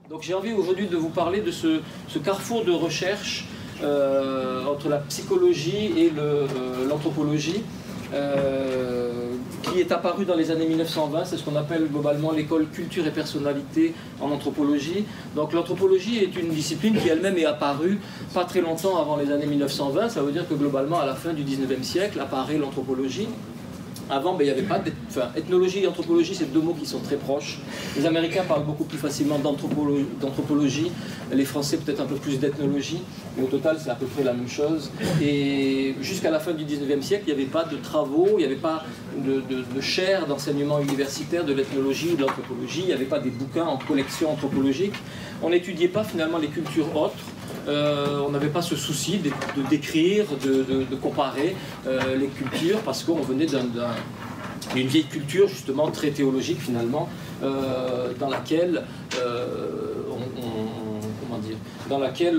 Donc j'ai envie aujourd'hui de vous parler de ce carrefour de recherche entre la psychologie et l'anthropologie qui est apparu dans les années 1920. C'est ce qu'on appelle globalement l'école culture et personnalité en anthropologie. Donc l'anthropologie est une discipline qui elle-même est apparue pas très longtemps avant les années 1920. Ça veut dire que globalement à la fin du 19e siècle apparaît l'anthropologie. Avant, il n'y avait pas ethnologie et anthropologie, c'est deux mots qui sont très proches. Les Américains parlent beaucoup plus facilement d'anthropologie, les Français peut-être un peu plus d'ethnologie, mais au total c'est à peu près la même chose. Et jusqu'à la fin du 19e siècle, il n'y avait pas de travaux, il n'y avait pas de chaires d'enseignement universitaire de l'ethnologie ou de l'anthropologie, il n'y avait pas des bouquins en collection anthropologique. On n'étudiait pas finalement les cultures autres. On n'avait pas ce souci de décrire, de comparer les cultures parce qu'on venait d'une vieille culture justement très théologique finalement dans laquelle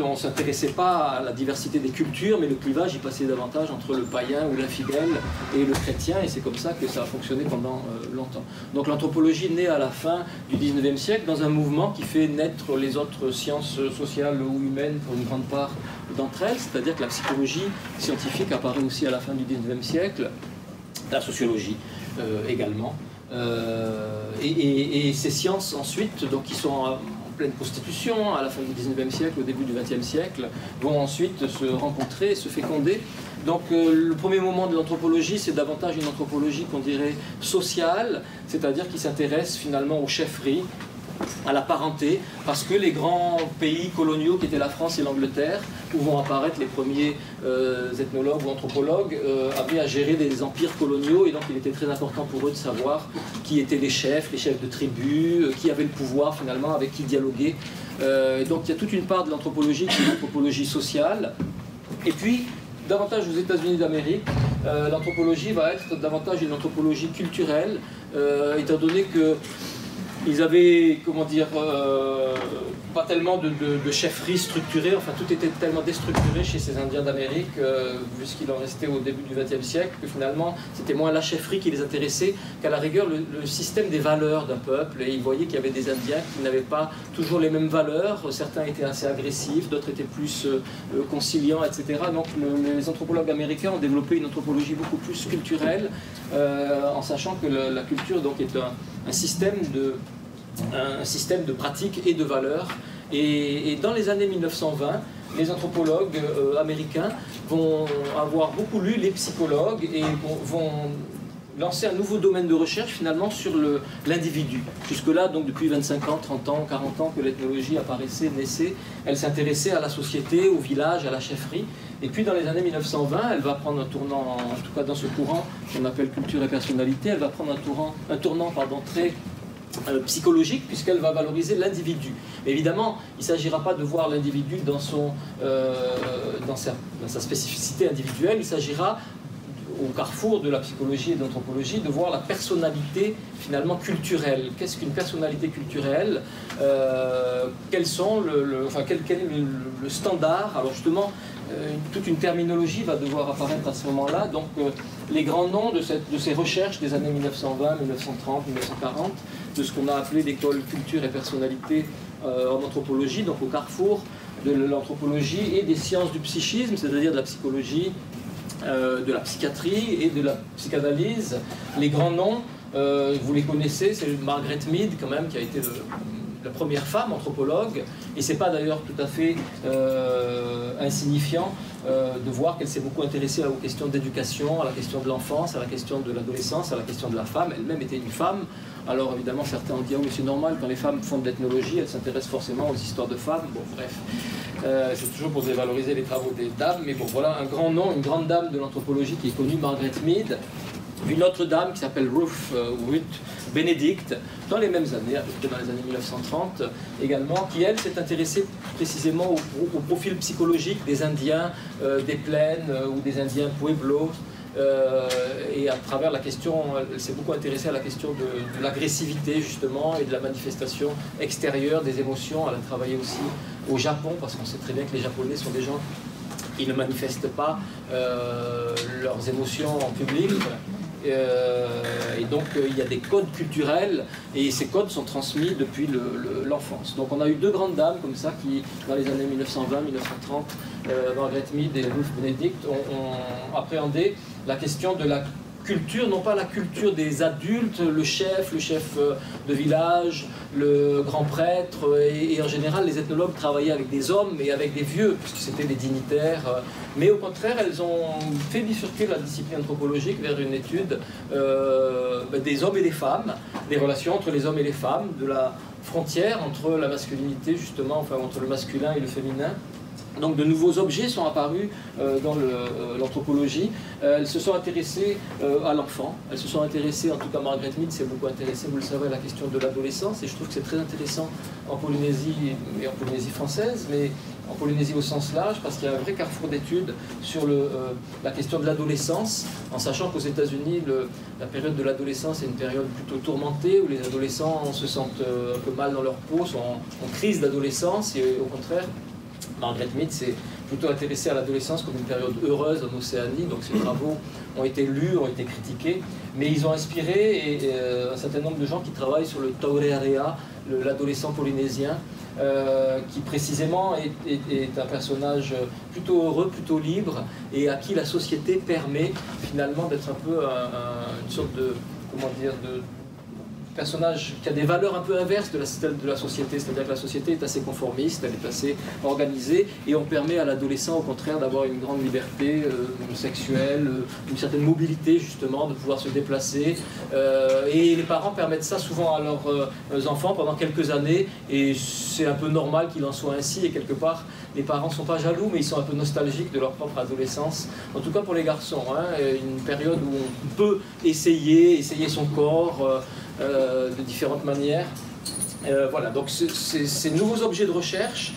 on ne s'intéressait pas à la diversité des cultures, mais le clivage y passait davantage entre le païen ou l'infidèle et le chrétien, et c'est comme ça que ça a fonctionné pendant longtemps. Donc l'anthropologie naît à la fin du 19e siècle dans un mouvement qui fait naître les autres sciences sociales ou humaines pour une grande part d'entre elles, c'est-à-dire que la psychologie scientifique apparaît aussi à la fin du 19e siècle, la sociologie également, et ces sciences ensuite, donc qui sont pleine constitution à la fin du 19e siècle, au début du 20e siècle, vont ensuite se rencontrer, se féconder. Donc le premier moment de l'anthropologie, c'est davantage une anthropologie qu'on dirait sociale, c'est-à-dire qui s'intéresse finalement aux chefferies, à la parenté, parce que les grands pays coloniaux qui étaient la France et l'Angleterre, où vont apparaître les premiers ethnologues ou anthropologues, avaient à gérer des empires coloniaux, et donc il était très important pour eux de savoir qui étaient les chefs de tribus, qui avaient le pouvoir finalement, avec qui dialoguer. Donc il y a toute une part de l'anthropologie qui est l'anthropologie sociale, et puis davantage aux États-Unis d'Amérique, l'anthropologie va être davantage une anthropologie culturelle, étant donné que ils avaient, comment dire, pas tellement de chefferie structurée, enfin tout était tellement déstructuré chez ces Indiens d'Amérique, vu ce qu'il en restait au début du XXe siècle, que finalement c'était moins la chefferie qui les intéressait qu'à la rigueur le système des valeurs d'un peuple. Et ils voyaient qu'il y avait des Indiens qui n'avaient pas toujours les mêmes valeurs, certains étaient assez agressifs, d'autres étaient plus conciliants, etc. Donc les anthropologues américains ont développé une anthropologie beaucoup plus culturelle, en sachant que la culture donc, est un système de pratiques et de valeurs. Et dans les années 1920, les anthropologues américains vont avoir beaucoup lu les psychologues et vont lancer un nouveau domaine de recherche finalement sur l'individu. Jusque-là, donc depuis 25 ans, 30 ans, 40 ans que l'ethnologie apparaissait, naissait, elle s'intéressait à la société, au village, à la chefferie. Et puis dans les années 1920, elle va prendre un tournant, en tout cas dans ce courant qu'on appelle culture et personnalité, elle va prendre un tournant très psychologique, puisqu'elle va valoriser l'individu. Évidemment, il ne s'agira pas de voir l'individu dans sa spécificité individuelle, il s'agira au carrefour de la psychologie et de l'anthropologie, de voir la personnalité finalement culturelle. Qu'est-ce qu'une personnalité culturelle? Quel est le standard? Alors justement, toute une terminologie va devoir apparaître à ce moment-là. Donc les grands noms de ces recherches des années 1920, 1930, 1940, de ce qu'on a appelé l'école culture et personnalité en anthropologie, donc au carrefour de l'anthropologie et des sciences du psychisme, c'est-à-dire de la psychologie, de la psychiatrie et de la psychanalyse. Les grands noms, vous les connaissez, c'est Margaret Mead quand même, qui a été la première femme anthropologue, et c'est pas d'ailleurs tout à fait insignifiant de voir qu'elle s'est beaucoup intéressée aux questions d'éducation, à la question de l'enfance, à la question de l'adolescence, à la question de la femme. Elle-même était une femme. Alors évidemment certains ont dit « oh mais c'est normal, quand les femmes font de l'ethnologie, elles s'intéressent forcément aux histoires de femmes ». Bon bref, c'est toujours pour dévaloriser les travaux des dames, mais bon voilà un grand nom, une grande dame de l'anthropologie qui est connue, Margaret Mead. Une autre dame qui s'appelle Ruth Benedict, dans les mêmes années, à peu près dans les années 1930 également, qui elle s'est intéressée précisément au profil psychologique des Indiens des plaines ou des Indiens Pueblo. Et à travers la question, elle s'est beaucoup intéressée à la question de l'agressivité justement et de la manifestation extérieure des émotions. Elle a travaillé aussi au Japon, parce qu'on sait très bien que les Japonais sont des gens qui ne manifestent pas leurs émotions en public. Et donc il y a des codes culturels et ces codes sont transmis depuis l'enfance. Donc on a eu deux grandes dames comme ça qui, dans les années 1920-1930, Margaret Mead et Ruth Benedict, ont appréhendé la question de la culture, non pas la culture des adultes, le chef de village, le grand prêtre, et en général les ethnologues travaillaient avec des hommes et avec des vieux, puisque c'était des dignitaires, mais au contraire elles ont fait bifurquer la discipline anthropologique vers une étude des hommes et des femmes, des relations entre les hommes et les femmes, de la frontière entre la masculinité justement, enfin entre le masculin et le féminin. Donc de nouveaux objets sont apparus dans l'anthropologie. Elles se sont intéressées à l'enfant. Elles se sont intéressées, en tout cas Margaret Mead s'est beaucoup intéressée, vous le savez, à la question de l'adolescence. Et je trouve que c'est très intéressant en Polynésie et en Polynésie française, mais en Polynésie au sens large, parce qu'il y a un vrai carrefour d'études sur la question de l'adolescence, en sachant qu'aux États-Unis, la période de l'adolescence est une période plutôt tourmentée, où les adolescents se sentent un peu mal dans leur peau, sont en crise d'adolescence, et au contraire, Margaret Mead s'est plutôt intéressée à l'adolescence comme une période heureuse en Océanie, donc ses travaux ont été lus, ont été critiqués, mais ils ont inspiré un certain nombre de gens qui travaillent sur le Taurearea, l'adolescent polynésien, qui précisément est un personnage plutôt heureux, plutôt libre, et à qui la société permet finalement d'être un peu une sorte de, comment dire, de personnage qui a des valeurs un peu inverses de la société, c'est-à-dire que la société est assez conformiste, elle est assez organisée, et on permet à l'adolescent au contraire d'avoir une grande liberté sexuelle, une certaine mobilité justement, de pouvoir se déplacer, et les parents permettent ça souvent à leurs enfants pendant quelques années, et c'est un peu normal qu'il en soit ainsi, et quelque part les parents ne sont pas jaloux, mais ils sont un peu nostalgiques de leur propre adolescence, en tout cas pour les garçons, hein, une période où on peut essayer son corps, de différentes manières. Voilà, donc ces nouveaux objets de recherche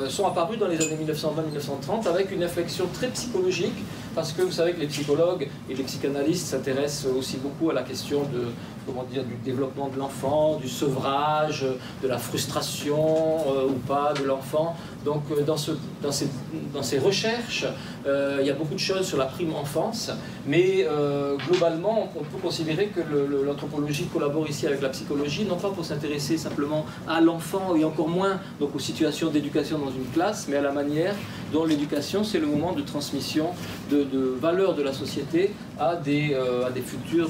sont apparus dans les années 1920-1930 avec une réflexion très psychologique, parce que vous savez que les psychologues et les psychanalystes s'intéressent aussi beaucoup à la question de, comment dire, du développement de l'enfant, du sevrage, de la frustration ou pas de l'enfant. Donc dans ces recherches, il y a beaucoup de choses sur la prime enfance, mais globalement on peut considérer que l'anthropologie collabore ici avec la psychologie, non pas pour s'intéresser simplement à l'enfant et encore moins donc aux situations d'éducation dans une classe, mais à la manière dont l'éducation c'est le moment de transmission de valeurs de la société à des futurs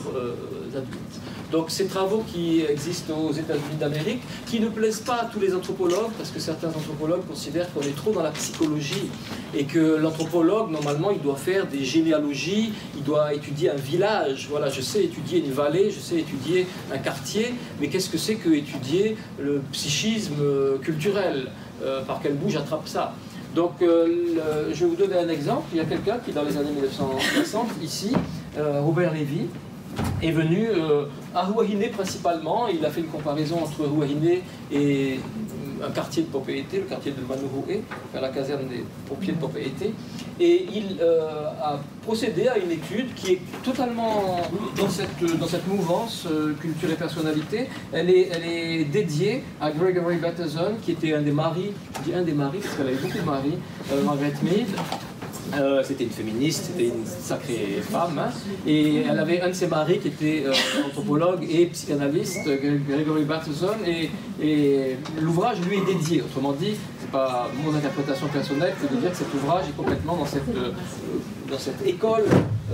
adultes. Donc ces travaux qui existent aux États-Unis d'Amérique, qui ne plaisent pas à tous les anthropologues, parce que certains anthropologues considèrent qu'on est trop dans la psychologie, et que l'anthropologue, normalement, il doit faire des généalogies, il doit étudier un village. Voilà, je sais étudier une vallée, je sais étudier un quartier, mais qu'est-ce que c'est que étudier le psychisme culturel? Par quel bout j'attrape ça? Donc, je vais vous donner un exemple. Il y a quelqu'un qui, dans les années 1960, ici, Robert Lévy, est venu à Huahine principalement. Il a fait une comparaison entre Huahine et un quartier de Papeete, le quartier de Manuhue, vers la caserne des pompiers de Papeete. Et il a procédé à une étude qui est totalement dans cette mouvance culture et personnalité. Elle est dédiée à Gregory Bateson, qui était un des maris, je dis un des maris parce qu'elle avait beaucoup de maris, Margaret Mead. C'était une féministe, c'était une sacrée femme, hein. Et elle avait un de ses maris qui était anthropologue et psychanalyste, Gregory Bateson, et l'ouvrage lui est dédié. Autrement dit, c'est pas mon interprétation personnelle, c'est de dire que cet ouvrage est complètement dans cette école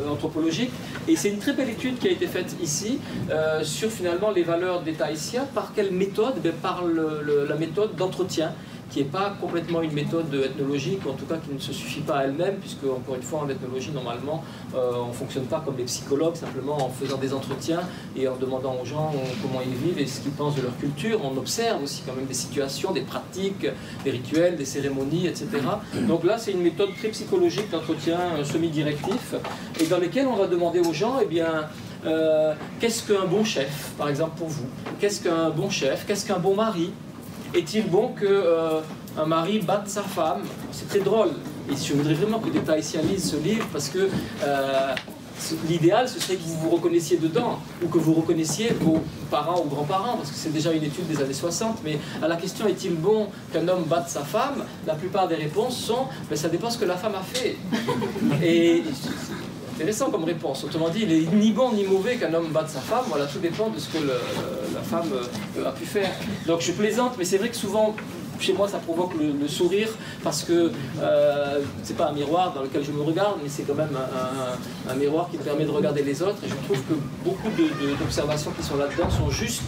anthropologique. Et c'est une très belle étude qui a été faite ici sur finalement les valeurs des Tahitiens. Par quelle méthode? Par la méthode d'entretien, qui n'est pas complètement une méthode ethnologique, en tout cas qui ne se suffit pas à elle-même, puisque, encore une fois, en ethnologie, normalement, on ne fonctionne pas comme les psychologues, simplement en faisant des entretiens et en demandant aux gens comment ils vivent et ce qu'ils pensent de leur culture. On observe aussi quand même des situations, des pratiques, des rituels, des cérémonies, etc. Donc là, c'est une méthode très psychologique d'entretien semi-directif, et dans lesquels on va demander aux gens, eh bien, qu'est-ce qu'un bon chef, par exemple pour vous? Qu'est-ce qu'un bon chef? Qu'est-ce qu'un bon mari? Est-il bon qu'un mari batte sa femme? C'est très drôle. Et je voudrais vraiment que des Tahitiens lisent ce livre, parce que l'idéal, ce serait que vous vous reconnaissiez dedans, ou que vous reconnaissiez vos parents ou grands-parents, parce que c'est déjà une étude des années 60. Mais à la question « est-il bon qu'un homme batte sa femme ?», la plupart des réponses sont « ça dépend ce que la femme a fait ». Et intéressant comme réponse. Autrement dit, il est ni bon ni mauvais qu'un homme batte sa femme. Voilà, tout dépend de ce que la femme a pu faire. Donc je plaisante, mais c'est vrai que souvent, chez moi, ça provoque le sourire parce que c'est pas un miroir dans lequel je me regarde, mais c'est quand même un miroir qui me permet de regarder les autres. Et je trouve que beaucoup d'observations qui sont là-dedans sont justes.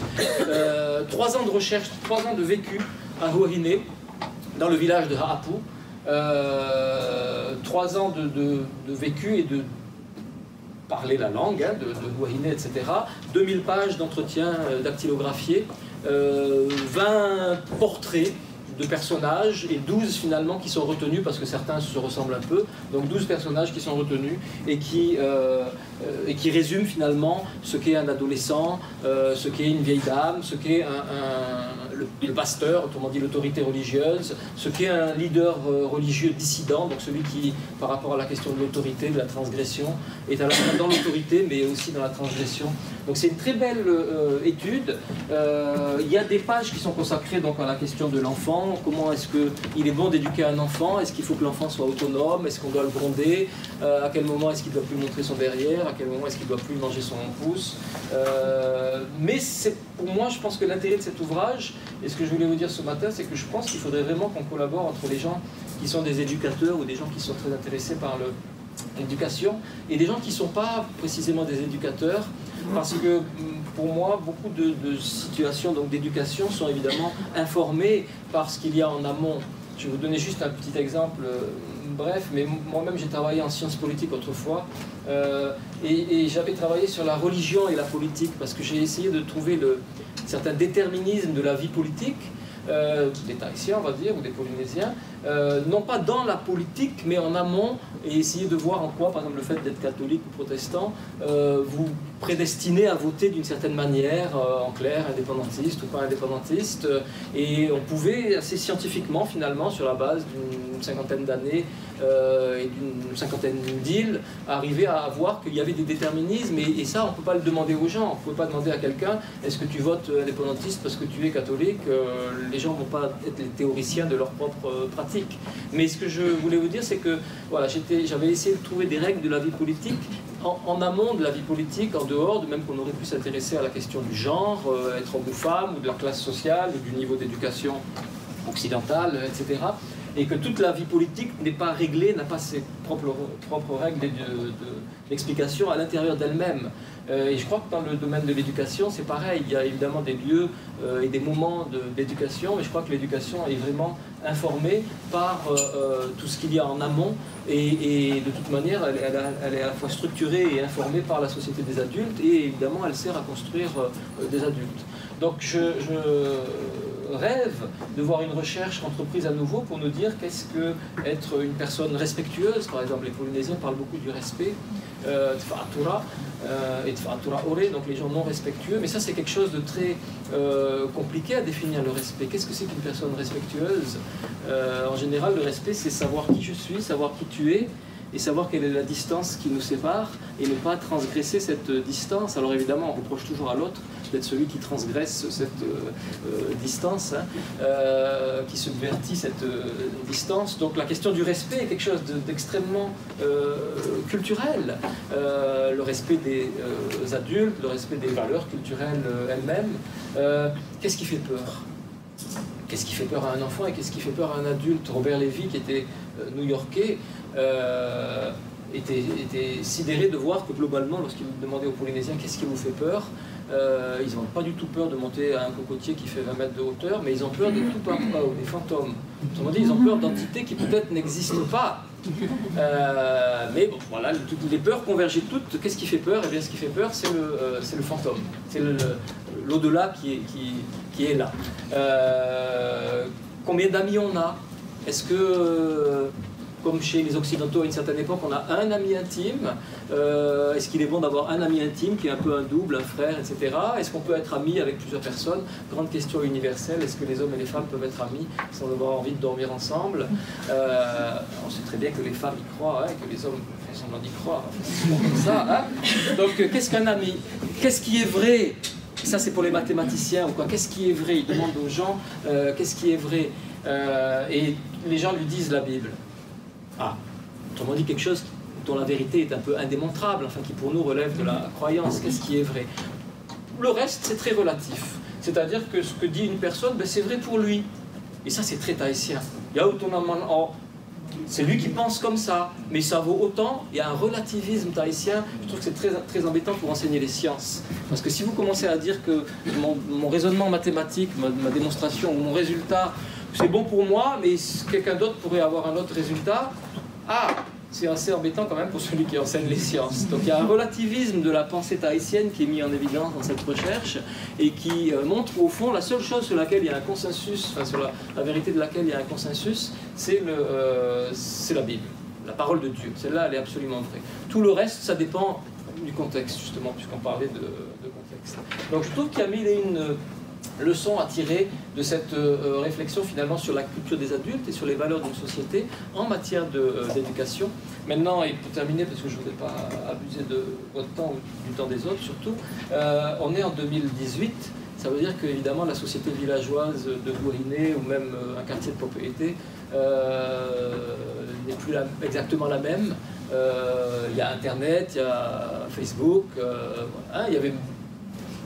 3 ans de recherche, 3 ans de vécu à Huahine, dans le village de Ha'apu. 3 ans de vécu et de parler la langue, hein, de Huahine, etc. 2000 pages d'entretien dactylographiés, 20 portraits de personnages et 12 finalement qui sont retenus parce que certains se ressemblent un peu, donc 12 personnages qui sont retenus et qui résument finalement ce qu'est un adolescent, ce qu'est une vieille dame, ce qu'est le pasteur, autrement dit l'autorité religieuse, ce qu'est un leader religieux dissident, donc celui qui, par rapport à la question de l'autorité, de la transgression, est à la fois dans l'autorité mais aussi dans la transgression. Donc c'est une très belle étude. Il y a des pages qui sont consacrées donc à la question de l'enfant. Comment est-ce qu'il est bon d'éduquer un enfant? Est-ce qu'il faut que l'enfant soit autonome? Est-ce qu'on doit le gronder? À quel moment est-ce qu'il ne doit plus montrer son derrière? À quel moment est-ce qu'il ne doit plus manger son pouce? Mais pour moi, je pense que l'intérêt de cet ouvrage, et ce que je voulais vous dire ce matin, c'est que je pense qu'il faudrait vraiment qu'on collabore entre les gens qui sont des éducateurs ou des gens qui sont très intéressés par l'éducation et des gens qui ne sont pas précisément des éducateurs, parce que pour moi, beaucoup de situations d'éducation sont évidemment informées par ce qu'il y a en amont. Je vais vous donner juste un petit exemple bref, mais moi-même j'ai travaillé en sciences politiques autrefois et j'avais travaillé sur la religion et la politique parce que j'ai essayé de trouver certains déterminismes de la vie politique des Tahitiens, on va dire, ou des Polynésiens, non pas dans la politique, mais en amont, et essayer de voir en quoi, par exemple, le fait d'être catholique ou protestant, vous prédestinez à voter d'une certaine manière, en clair, indépendantiste ou pas indépendantiste, et on pouvait assez scientifiquement, finalement, sur la base d'une cinquantaine d'années et d'une cinquantaine d'îles, arriver à voir qu'il y avait des déterminismes, et ça, on ne peut pas le demander aux gens. On ne peut pas demander à quelqu'un, est-ce que tu votes indépendantiste parce que tu es catholique? Les gens ne vont pas être les théoriciens de leur propre pratique. Mais ce que je voulais vous dire, c'est que voilà, j'avais essayé de trouver des règles de la vie politique en amont de la vie politique, en dehors, de même qu'on aurait pu s'intéresser à la question du genre, être homme ou femme, ou de la classe sociale, ou du niveau d'éducation occidentale, etc. Et que toute la vie politique n'est pas réglée, n'a pas ses propres règles d'explication à l'intérieur d'elle-même. Et je crois que dans le domaine de l'éducation, c'est pareil. Il y a évidemment des lieux et des moments d'éducation, mais je crois que l'éducation est vraiment informée par tout ce qu'il y a en amont. Et de toute manière, elle est à la fois structurée et informée par la société des adultes, et évidemment, elle sert à construire des adultes. Donc je rêve de voir une recherche entreprise à nouveau pour nous dire qu'est-ce que être une personne respectueuse. Par exemple, les Polynésiens parlent beaucoup du respect, Tfa'atura et Tfa'atura Ore, donc les gens non respectueux, mais ça c'est quelque chose de très compliqué à définir, le respect. Qu'est-ce que c'est qu'une personne respectueuse? En général, le respect, c'est savoir qui je suis, savoir qui tu es, et savoir quelle est la distance qui nous sépare, et ne pas transgresser cette distance. Alors évidemment, on reproche toujours à l'autre d'être celui qui transgresse cette distance, hein, qui subvertit cette distance. Donc la question du respect est quelque chose d'extrêmement culturel. Le respect des adultes, le respect des valeurs culturelles elles-mêmes. Qu'est-ce qui fait peur? Qu'est-ce qui fait peur à un enfant et qu'est-ce qui fait peur à un adulte? Robert Lévy, qui était new-yorkais, était sidéré de voir que globalement, lorsqu'il demandait aux Polynésiens qu'est-ce qui vous fait peur, ils n'ont pas du tout peur de monter à un cocotier qui fait 20 mètres de hauteur, mais ils ont peur des tout pas des fantômes. Autrement dit, ils ont peur d'entités qui peut-être n'existent pas. Mais bon, voilà, toutes les peurs convergent toutes. Qu'est-ce qui fait peur? Eh bien, ce qui fait peur, c'est le fantôme. C'est l'au-delà qui est là. Combien d'amis on a? Est-ce que, comme chez les Occidentaux à une certaine époque, on a un ami intime? Est-ce qu'il est bon d'avoir un ami intime qui est un peu un double, un frère, etc. Est-ce qu'on peut être ami avec plusieurs personnes? Grande question universelle, est-ce que les hommes et les femmes peuvent être amis sans avoir envie de dormir ensemble? On sait très bien que les femmes y croient, hein, que les hommes font semblant d'y croire. C'est comme ça, hein. Donc, qu'est-ce qu'un ami? Qu'est-ce qui est vrai? Ça, c'est pour les mathématiciens ou quoi. Qu'est-ce qui est vrai? Ils demandent aux gens qu'est-ce qui est vrai. Et les gens lui disent la Bible. Ah, autrement dit, quelque chose dont la vérité est un peu indémontrable, enfin qui pour nous relève de la croyance, qu'est-ce qui est vrai. Le reste, c'est très relatif. C'est-à-dire que ce que dit une personne, ben, c'est vrai pour lui. Et ça, c'est très tahitien. Il y a autonomement... C'est lui qui pense comme ça, mais ça vaut autant. Il y a un relativisme tahitien. Je trouve que c'est très, très embêtant pour enseigner les sciences. Parce que si vous commencez à dire que mon raisonnement mathématique, ma démonstration ou mon résultat, c'est bon pour moi, mais quelqu'un d'autre pourrait avoir un autre résultat, c'est assez embêtant quand même pour celui qui enseigne les sciences. Donc il y a un relativisme de la pensée tahitienne qui est mis en évidence dans cette recherche et qui montre au fond la seule chose sur laquelle il y a un consensus, enfin sur la vérité de laquelle il y a un consensus, c'est la Bible, la parole de Dieu. Celle-là, elle est absolument vraie. Tout le reste, ça dépend du contexte, justement, puisqu'on parlait de contexte. Donc je trouve qu'il y a mille et une leçon à tirer de cette réflexion finalement sur la culture des adultes et sur les valeurs d'une société en matière d'éducation. Maintenant, et pour terminer, parce que je ne voudrais pas abuser de votre temps ou du temps des autres surtout, on est en 2018, ça veut dire qu'évidemment la société villageoise de Gourinée ou même un quartier de propriété n'est plus exactement la même. Il y a Internet, il y a Facebook, il y avait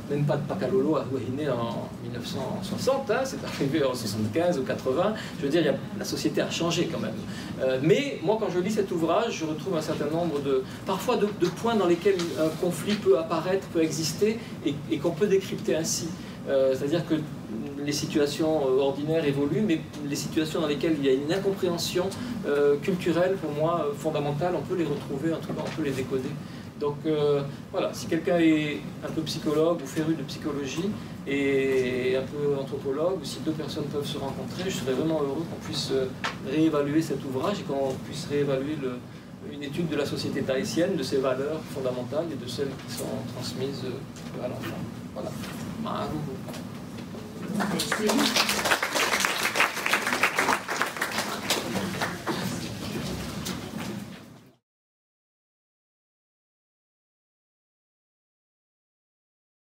même pas de Pakalolo à Gourinée en 1960, c'est arrivé en 75 ou 80. Je veux dire, la société a changé quand même. Mais moi, quand je lis cet ouvrage, je retrouve un certain nombre parfois de points dans lesquels un conflit peut apparaître, peut exister, et qu'on peut décrypter ainsi. C'est-à-dire que les situations ordinaires évoluent, mais les situations dans lesquelles il y a une incompréhension culturelle, pour moi, fondamentale, on peut les retrouver, en tout cas, on peut les décoder. Donc voilà, si quelqu'un est un peu psychologue ou féru de psychologie et un peu anthropologue, ou si deux personnes peuvent se rencontrer, je serais vraiment heureux qu'on puisse réévaluer cet ouvrage et qu'on puisse réévaluer une étude de la société tahitienne, de ses valeurs fondamentales et de celles qui sont transmises à l'enfant. Voilà. Merci.